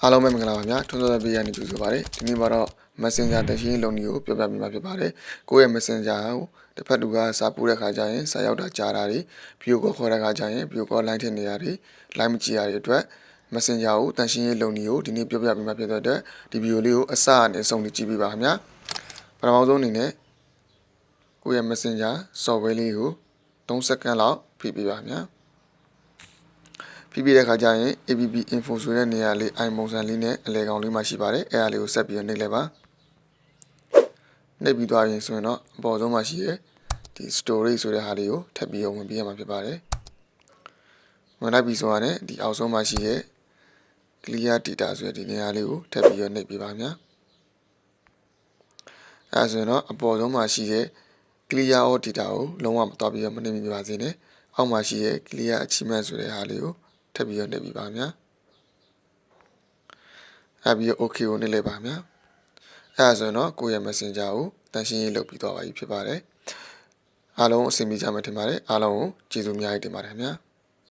အားလုံးပဲမင်္ဂလာပါဗျာထွန်းစောပေးရနေကြဆိုပါတယ်ဒီနေ့မှာတော့ Messenger တရှင်းလုံးကြီးကိုပြောပြပေးမှာဖြစ်ပါတယ်ကိုယ့်ရဲ့ Messenger ကိုတစ်ဖက်သူကစာပို့တဲ့ခါကျရင်စာရောက်တာကြားတာတွေ video call ခေါ်တဲ့ခါကျရင် video call line ထည့်နေရတယ် line မကြည့်ရတဲ့အတွက် Messenger ကိုတရှင်းလုံးကြီးကိုဒီနေ့ပြောပြပေးမှာဖြစ်တဲ့အတွက်ဒီ video လေးကိုအစအနေအဆုံးကြည့်ပေးပါခင်ဗျာပထမဆုံးအနေနဲ့ကိုယ့်ရဲ့ Messenger software လေးကို3စက္ကန့်လောက်ဖိပေးပါခင်ဗျာပြီးတဲ့အခါကျရင် APP info ဆိုတဲ့နေရာလေး iPhone ပုံစံလေးနဲ့အလဲကောင်လေးမှရှိပါတယ်အဲ့ဒါလေးကိုဆက်ပြီးနှိပ်လိုက်ပါနှိပ်ပြီးသွားရင်ဆိုရင်တော့အပေါ်ဆုံးမှာရှိတဲ့ဒီ storage ဆိုတဲ့ဟာလေးကိုထပ်ပြီးဝင်ပေးရမှာဖြစ်ပါတယ်ဝင်လိုက်ပြီးဆိုရင်ဒီအောက်ဆုံးမှာရှိတဲ့ clear data ဆိုတဲ့ဒီနေရာလေးကိုထပ်ပြီးနှိပ်ပေးပါဗျာအဲ့ဆိုရင်တော့အပေါ်ဆုံးမှာရှိတဲ့ clear all data ကိုလုံးဝမတော်ပြီးမနှိပ်မိပါစေနဲ့အောက်မှာရှိတဲ့ clear achievement ဆိုတဲ့ဟာလေးကိုထပ်ပြီးနှိပ်ပြီးပါဗျာအဲ့ပြီး okay ကိုနှိပ်လိုက်ပါဗျာအဲ့ဆိုရင်တော့ကိုယ့်ရဲ့ Messenger ကိုတန်ရှင်းရေးလုပ်ပြီးသွားပါပြီဖြစ်ပါတယ်အားလုံးအဆင်ပြေကြမှာထင်ပါတယ်အားလုံးကိုကျေးဇူးအများကြီးတင်ပါတယ်ခင်ဗျာ